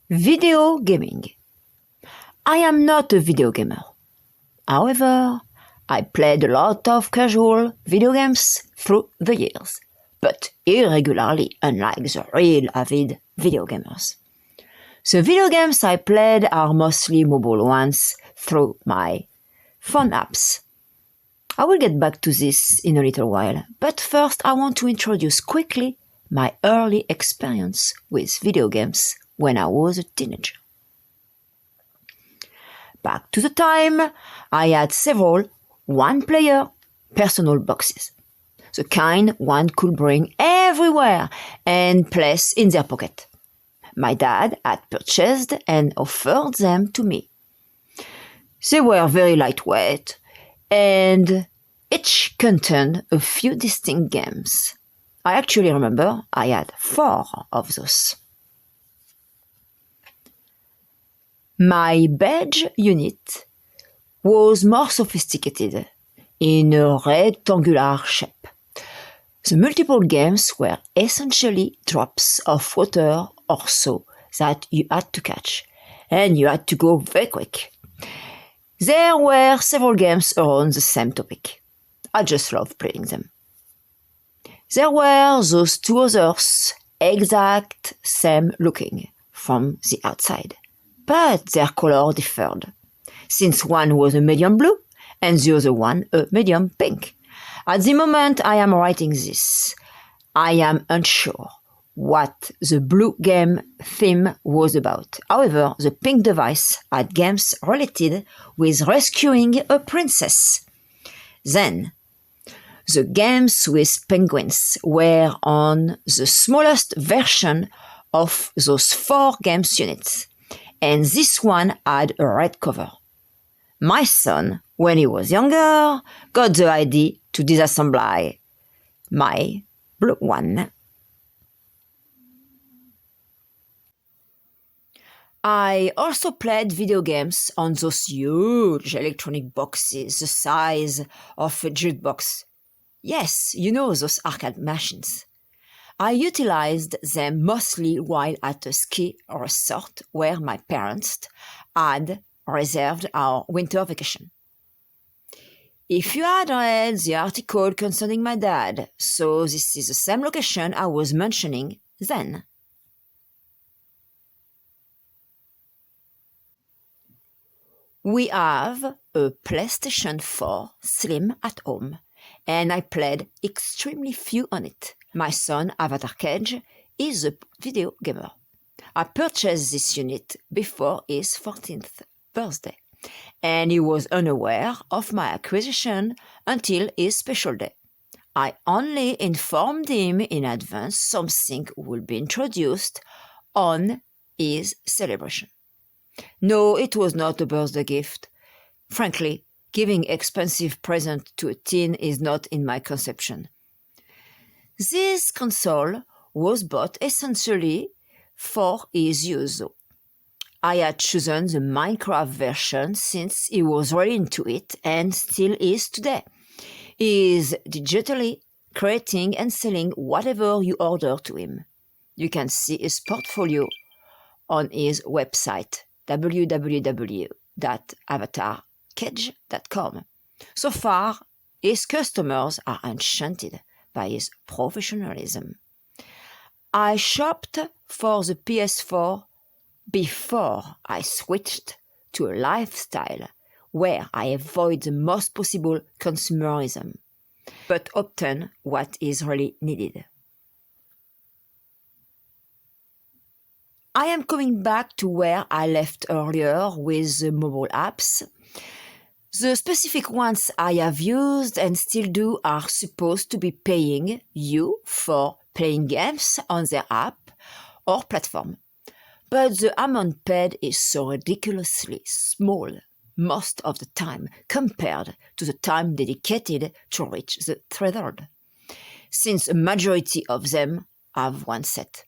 Video gaming. I am not a video gamer. However, I played a lot of casual video games through the years, but irregularly, unlike the real avid video gamers. The video games I played are mostly mobile ones through my phone apps. I will get back to this in a little while, but first I want to introduce quickly my early experience with video games when I was a teenager. Back to the time, I had several one-player personal boxes, the kind one could bring everywhere and place in their pocket. My dad had purchased and offered them to me. They were very lightweight, and each contained a few distinct games. I actually remember I had 4 of those. My badge unit was more sophisticated, in a rectangular shape. The multiple games were essentially drops of water or so that you had to catch, and you had to go very quick. There were several games around the same topic. I just loved playing them. There were those 2 others, exact same looking from the outside, but their color differed, since one was a medium blue and the other one a medium pink. At the moment I am writing this, I am unsure what the blue game theme was about. However, the pink device had games related with rescuing a princess. Then, the games with penguins were on the smallest version of those 4 games units, and this one had a red cover. My son, when he was younger, got the idea to disassemble my blue one. I also played video games on those huge electronic boxes the size of a jukebox. Yes, you know those arcade machines. I utilized them mostly while at a ski resort where my parents had reserved our winter vacation. If you had read the article concerning my dad, so this is the same location I was mentioning then. We have a PlayStation 4 Slim at home, and I played extremely few on it. My son, Avatar Cage, is a video gamer. I purchased this unit before his 14th birthday, and he was unaware of my acquisition until his special day. I only informed him in advance something would be introduced on his celebration. No, it was not a birthday gift. Frankly, giving expensive present to a teen is not in my conception. This console was bought essentially for his use, though. I had chosen the Minecraft version since he was really into it and still is today. He is digitally creating and selling whatever you order to him. You can see his portfolio on his website, www.avatarcage.com. So far, his customers are enchanted by his professionalism. I shopped for the PS4 before I switched to a lifestyle where I avoid the most possible consumerism, but obtain what is really needed. I am coming back to where I left earlier with the mobile apps. The specific ones I have used and still do are supposed to be paying you for playing games on their app or platform. But the amount paid is so ridiculously small most of the time compared to the time dedicated to reach the threshold, since a majority of them have one set.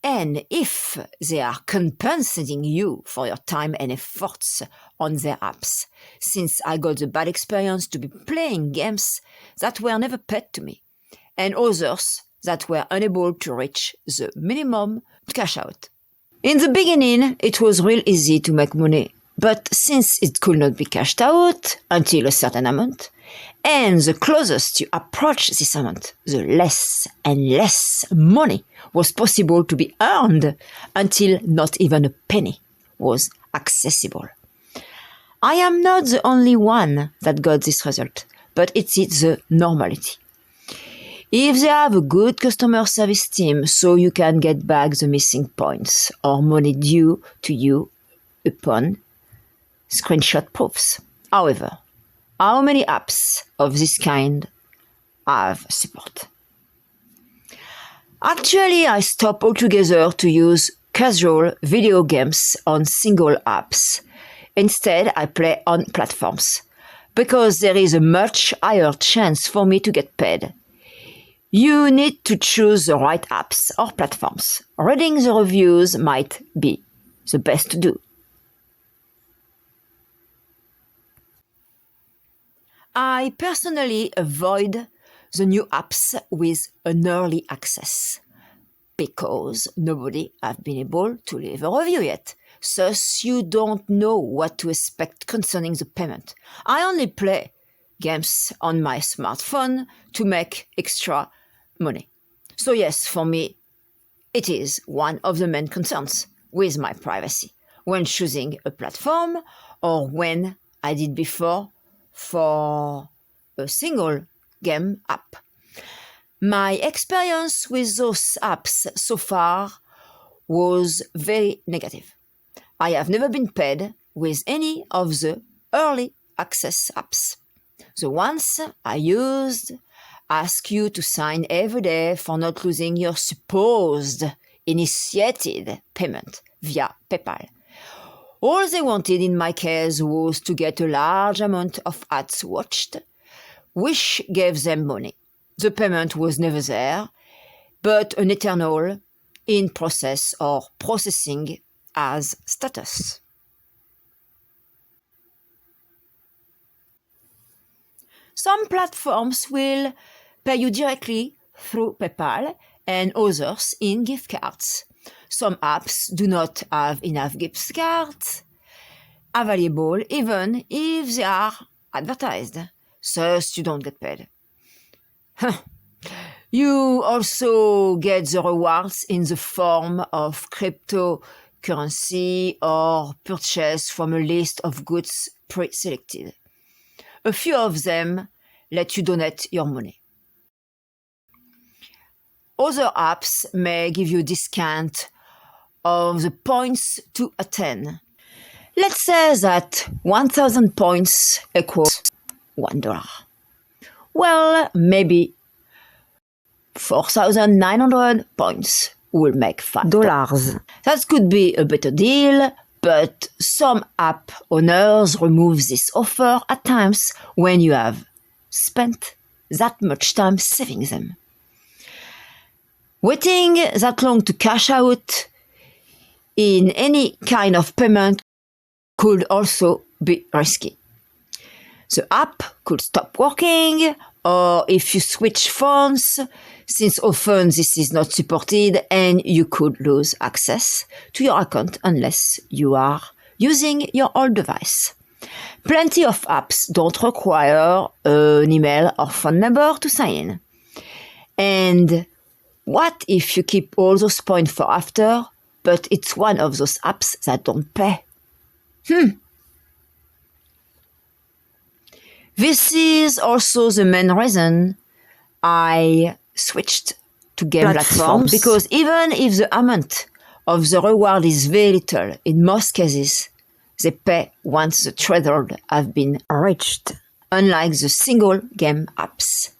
And if they are compensating you for your time and efforts on their apps, since I got the bad experience to be playing games that were never paid to me, and others that were unable to reach the minimum to cash out. In the beginning, it was real easy to make money, but since it could not be cashed out until a certain amount, and the closest you approach this amount, the less and less money was possible to be earned until not even a penny was accessible. I am not the only one that got this result, but it is the normality. If they have a good customer service team so you can get back the missing points or money due to you upon screenshot proofs. However, how many apps of this kind have support? Actually, I stopped altogether to use casual video games on single apps. Instead, I play on platforms because there is a much higher chance for me to get paid. You need to choose the right apps or platforms. Reading the reviews might be the best to do. I personally avoid the new apps with an early access because nobody has been able to leave a review yet. Thus, you don't know what to expect concerning the payment. I only play games on my smartphone to make extra money. So yes, for me, it is one of the main concerns with my privacy when choosing a platform or when I did before for a single game app. My experience with those apps so far was very negative. I have never been paid with any of the early access apps. The ones I used ask you to sign every day for not losing your supposed initiated payment via PayPal. All they wanted in my case was to get a large amount of ads watched, which gave them money. The payment was never there, but an eternal in process or processing as status. Some platforms will pay you directly through PayPal and others in gift cards. Some apps do not have enough gift cards available even if they are advertised, thus you don't get paid. You also get the rewards in the form of cryptocurrency or purchase from a list of goods pre-selected. A few of them let you donate your money. Other apps may give you a discount of the points to attain. Let's say that 1,000 points equals $1. Well, maybe 4,900 points will make $5. That could be a better deal, but some app owners remove this offer at times when you have spent that much time saving them. Waiting that long to cash out in any kind of payment could also be risky. The app could stop working, or if you switch phones, since often this is not supported, and you could lose access to your account unless you are using your old device. Plenty of apps don't require an email or phone number to sign in. And what if you keep all those points for after, but it's one of those apps that don't pay? This is also the main reason I switched to game platforms, because even if the amount of the reward is very little, in most cases, they pay once the threshold have been reached, unlike the single game apps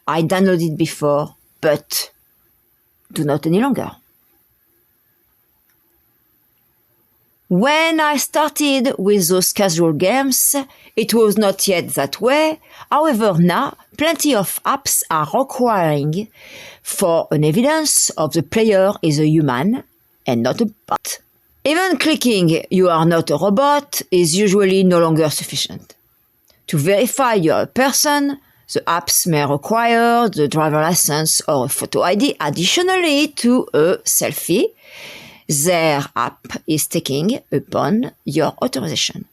I downloaded before, but do not any longer. When I started with those casual games, it was not yet that way. However, now, plenty of apps are requiring for an evidence of the player is a human and not a bot. Even clicking "you are not a robot" is usually no longer sufficient. To verify you're a person, the apps may require the driver license or a photo ID additionally to a selfie their app is taking upon your authorization.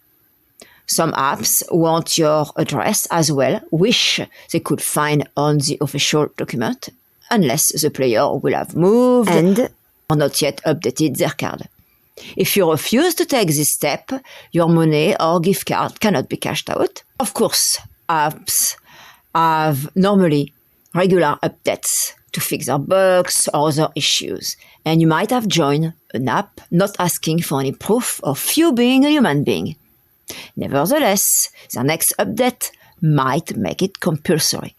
Some apps want your address as well, which they could find on the official document, unless the player will have moved and or not yet updated their card. If you refuse to take this step, your money or gift card cannot be cashed out. Of course, apps have normally regular updates to fix their bugs or other issues, and you might have joined an app not asking for any proof of you being a human being. Nevertheless, their next update might make it compulsory.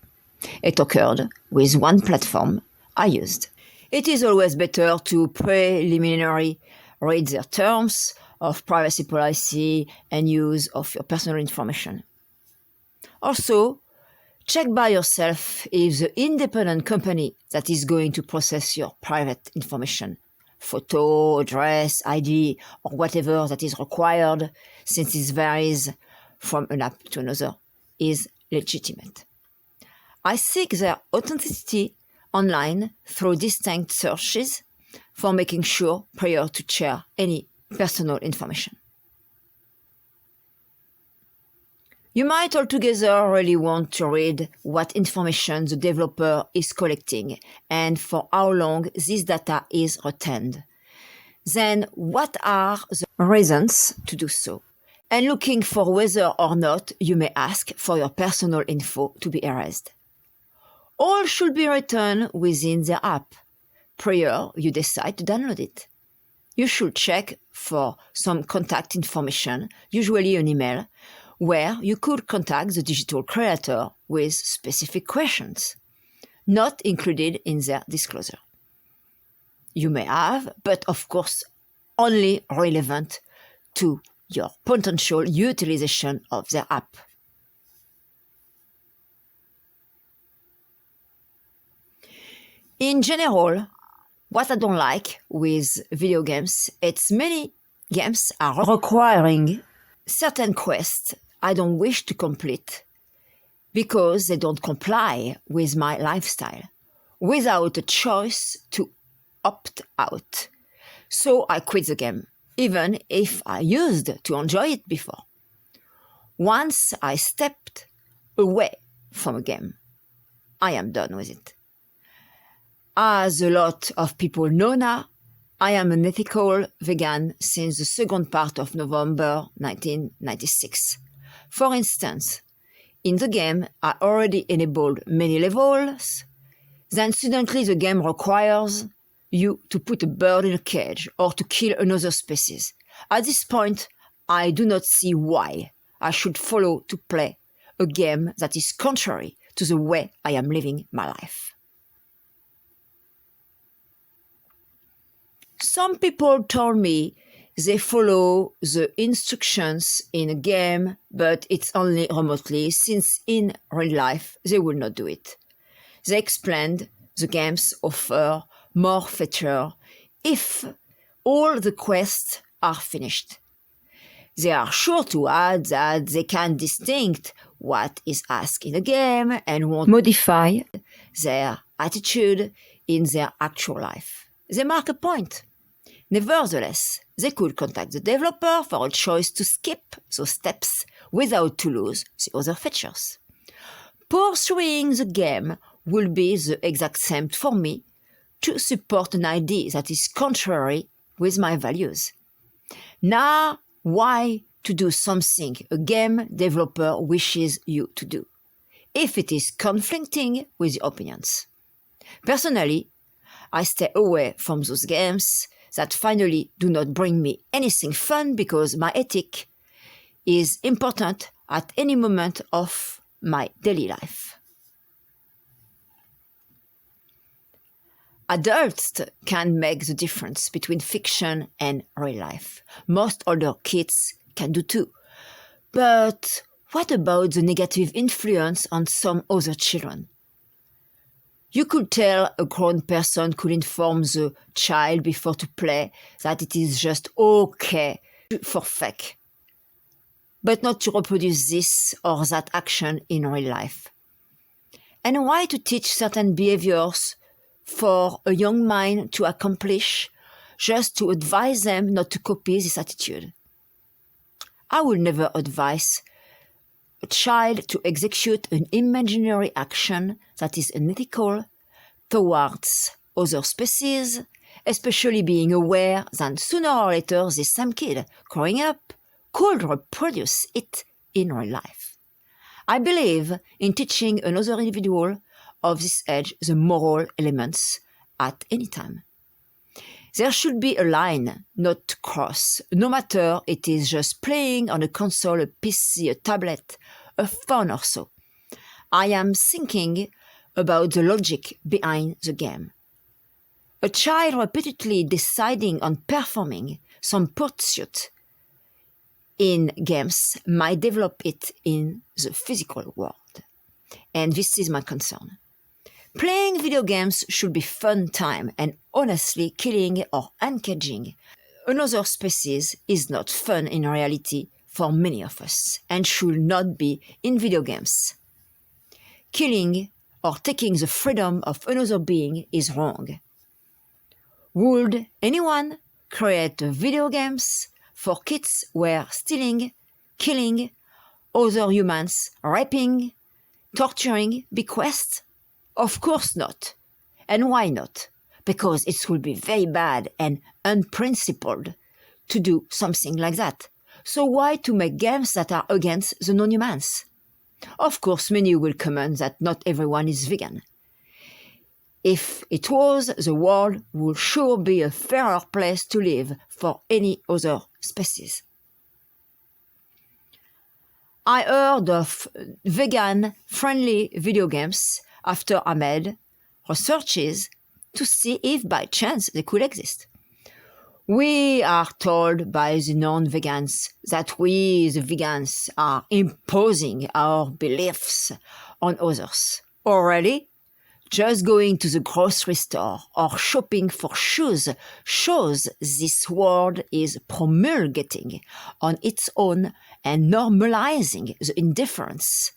It occurred with one platform I used. It is always better to preliminarily read their terms of privacy policy and use of your personal information. Also, check by yourself if the independent company that is going to process your private information, photo, address, ID, or whatever that is required, since it varies from an app to another, is legitimate. I seek their authenticity online through distinct searches for making sure prior to share any personal information. You might altogether really want to read what information the developer is collecting and for how long this data is retained. Then, what are the reasons to do so? And looking for whether or not you may ask for your personal info to be erased. All should be written within the app prior you decide to download it. You should check for some contact information, usually an email, where you could contact the digital creator with specific questions, not included in their disclosure. You may have, but of course only relevant to your potential utilization of their app. In general, what I don't like with video games, it's many games are requiring certain quests I don't wish to complete because they don't comply with my lifestyle, without a choice to opt out. So I quit the game, even if I used to enjoy it before. Once I stepped away from a game, I am done with it. As a lot of people know now, I am an ethical vegan since the second part of November 1996. For instance, in the game, I already enabled many levels. Then suddenly the game requires you to put a bird in a cage or to kill another species. At this point, I do not see why I should follow to play a game that is contrary to the way I am living my life. Some people told me they follow the instructions in a game, but it's only remotely, since in real life they will not do it. They explained the games offer more features if all the quests are finished. They are sure to add that they can distinct what is asked in the game and won't modify their attitude in their actual life. They mark a point. Nevertheless, they could contact the developer for a choice to skip those steps without to lose the other features. Pursuing the game will be the exact same for me to support an idea that is contrary with my values. Now, why to do something a game developer wishes you to do, if it is conflicting with your opinions? Personally, I stay away from those games that finally do not bring me anything fun because my ethic is important at any moment of my daily life. Adults can make the difference between fiction and real life. Most older kids can do too. But what about the negative influence on some other children? You could tell a grown person could inform the child before to play that it is just okay for fake, but not to reproduce this or that action in real life. And why to teach certain behaviors for a young mind to accomplish just to advise them not to copy this attitude. I will never advise a child to execute an imaginary action that is unethical towards other species, especially being aware that sooner or later this same kid growing up could reproduce it in real life. I believe in teaching another individual of this age the moral elements at any time. There should be a line not to cross, no matter it is just playing on a console, a PC, a tablet, a phone or so. I am thinking about the logic behind the game. A child repeatedly deciding on performing some pursuit in games might develop it in the physical world. And this is my concern. Playing video games should be fun time, and honestly, killing or uncaging another species is not fun in reality for many of us, and should not be in video games. Killing or taking the freedom of another being is wrong. Would anyone create video games for kids where stealing, killing other humans, raping, torturing bequests? Of course not. And why not? Because it would be very bad and unprincipled to do something like that. So why to make games that are against the non-humans? Of course, many will comment that not everyone is vegan. If it was, the world would sure be a fairer place to live for any other species. I heard of vegan-friendly video games after I made researches to see if by chance they could exist. We are told by the non-vegans that we, the vegans, are imposing our beliefs on others. Already, just going to the grocery store or shopping for shoes shows this world is promulgating on its own and normalizing the indifference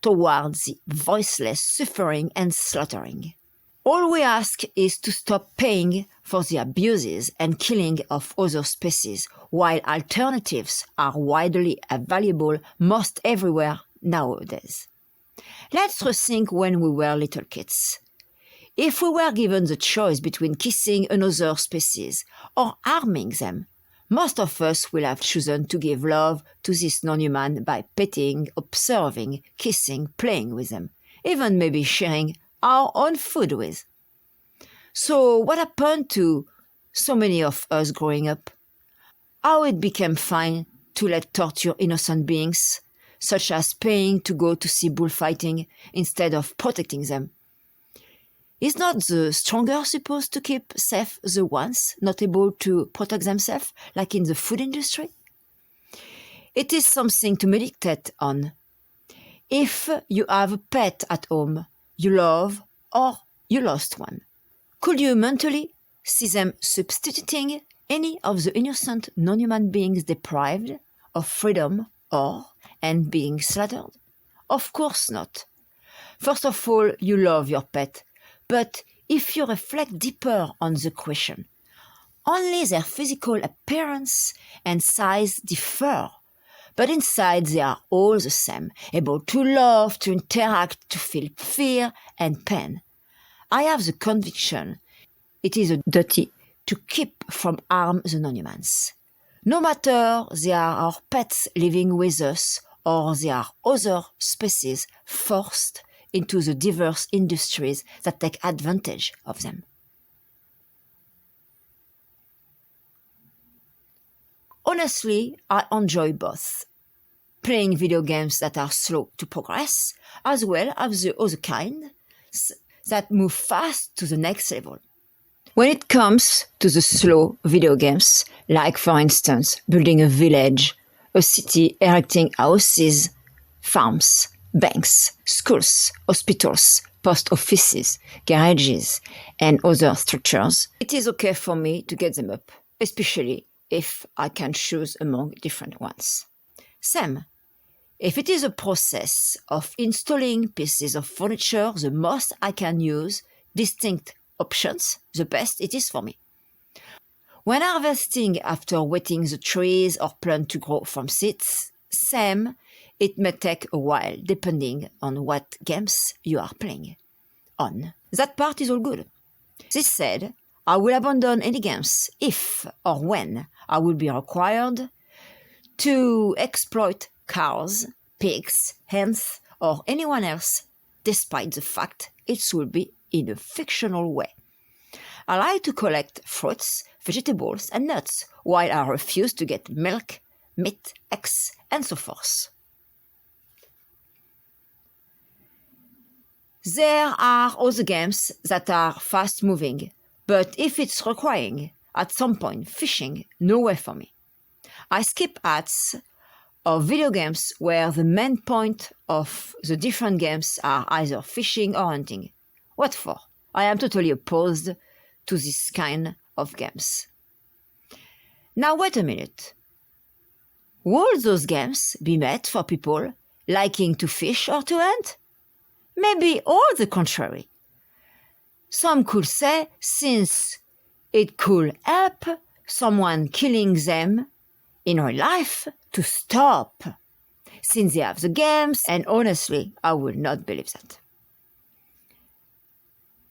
towards the voiceless suffering and slaughtering. All we ask is to stop paying for the abuses and killing of other species, while alternatives are widely available most everywhere nowadays. Let's rethink when we were little kids. If we were given the choice between kissing another species or harming them, most of us will have chosen to give love to this non-human by petting, observing, kissing, playing with them, even maybe sharing our own food with. So what happened to so many of us growing up? How it became fine to let torture innocent beings, such as paying to go to see bullfighting instead of protecting them. Is not the stronger supposed to keep safe the ones not able to protect themselves, like in the food industry? It is something to meditate on. If you have a pet at home you love or you lost one, could you mentally see them substituting any of the innocent non-human beings deprived of freedom and being slaughtered? Of course not. First of all, you love your pet, but if you reflect deeper on the question, only their physical appearance and size differ, but inside they are all the same, able to love, to interact, to feel fear and pain. I have the conviction it is a duty to keep from harm the non-humans. No matter they are our pets living with us or they are other species forced into the diverse industries that take advantage of them. Honestly, I enjoy both. Playing video games that are slow to progress, as well as the other kind that move fast to the next level. When it comes to the slow video games, like for instance, building a village, a city, erecting houses, farms, banks, schools, hospitals, post offices, garages, and other structures, it is okay for me to get them up, especially if I can choose among different ones. Same, if it is a process of installing pieces of furniture, the most I can use distinct options, the best it is for me. When harvesting after wetting the trees or plant to grow from seeds, same, it may take a while depending on what games you are playing on. That part is all good. This said, I will abandon any games if or when I will be required to exploit cows, pigs, hens, or anyone else, despite the fact it will be in a fictional way. I like to collect fruits, vegetables, and nuts, while I refuse to get milk, meat, eggs, and so forth. There are other games that are fast-moving, but if it's requiring, at some point, fishing, no way for me. I skip ads of video games where the main point of the different games are either fishing or hunting. What for? I am totally opposed to this kind of games. Now wait a minute. Will those games be made for people liking to fish or to hunt? Maybe all the contrary. Some could say since it could help someone killing them in real life to stop, since they have the games, and honestly, I would not believe that.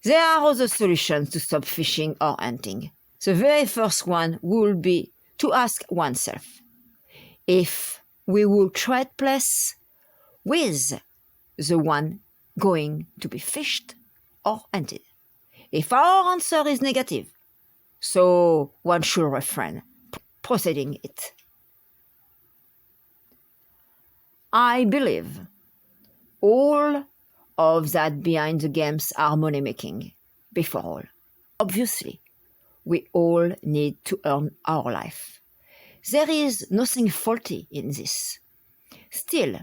There are other solutions to stop fishing or hunting. The very first one would be to ask oneself if we will trade place with the one going to be fished or hunted. If our answer is negative, so one should refrain proceeding it. I believe all of that behind the games are money-making, before all. Obviously, we all need to earn our life. There is nothing faulty in this. Still,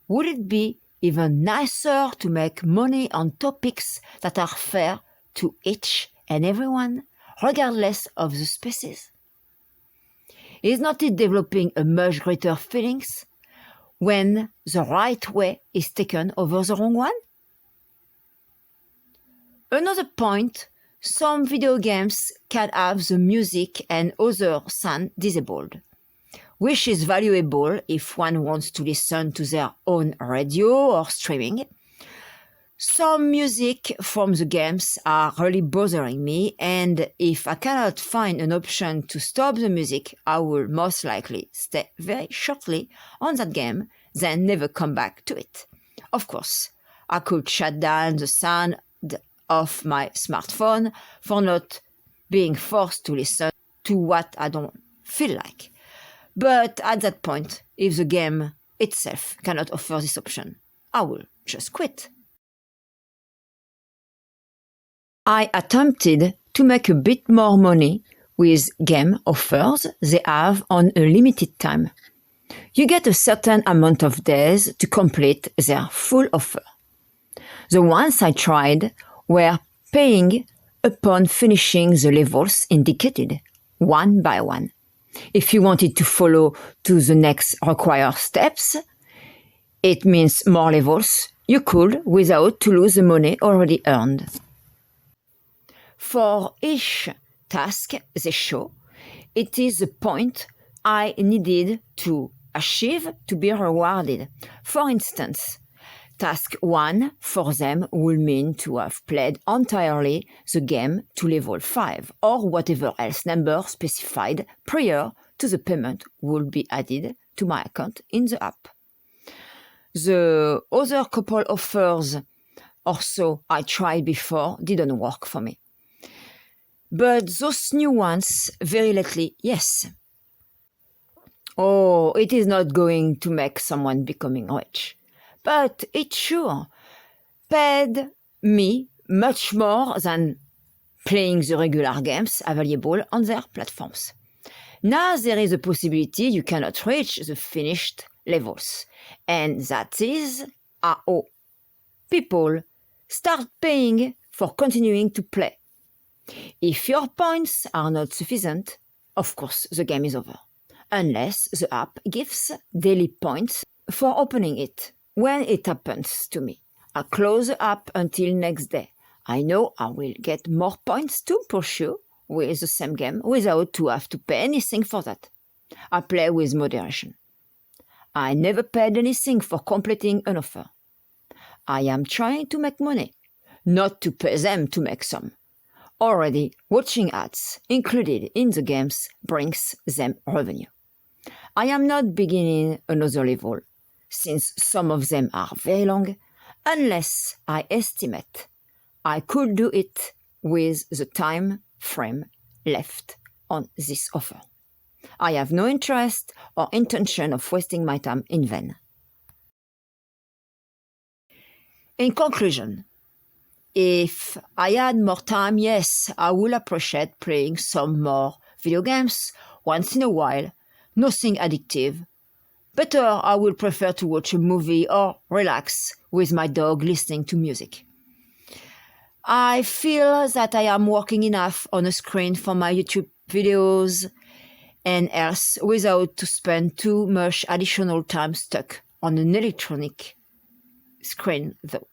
would it be even nicer to make money on topics that are fair to each and everyone, regardless of the species? Is not it developing a much greater feelings when the right way is taken over the wrong one? Another point, some video games can have the music and other sound disabled, which is valuable if one wants to listen to their own radio or streaming. Some music from the games are really bothering me, and if I cannot find an option to stop the music, I will most likely stay very shortly on that game, then never come back to it. Of course, I could shut down the sound of my smartphone for not being forced to listen to what I don't feel like. But at that point, if the game itself cannot offer this option, I will just quit. I attempted to make a bit more money with game offers they have on a limited time. You get a certain amount of days to complete their full offer. The ones I tried were paying upon finishing the levels indicated, one by one. If you wanted to follow to the next required steps, it means more levels, you could without to lose the money already earned. For each task they show, it is the point I needed to achieve to be rewarded. For instance, Task 1 for them will mean to have played entirely the game to level 5 or whatever else number specified prior to the payment will be added to my account in the app. The other couple offers also I tried before didn't work for me. But those new ones, very lately, yes. Oh, it is not going to make someone becoming rich. But it sure paid me much more than playing the regular games available on their platforms. Now there is a possibility you cannot reach the finished levels, and that is how people start paying for continuing to play. If your points are not sufficient, of course the game is over, unless the app gives daily points for opening it. When it happens to me, I close the app until next day. I know I will get more points to pursue with the same game without to have to pay anything for that. I play with moderation. I never paid anything for completing an offer. I am trying to make money, not to pay them to make some. Already, watching ads included in the games brings them revenue. I am not beginning another level, since some of them are very long, unless I estimate I could do it with the time frame left on this offer. I have no interest or intention of wasting my time in vain. In conclusion, if I had more time, yes, I would appreciate playing some more video games once in a while, nothing addictive. Better, I would prefer to watch a movie or relax with my dog listening to music. I feel that I am working enough on a screen for my YouTube videos and else without to spend too much additional time stuck on an electronic screen though.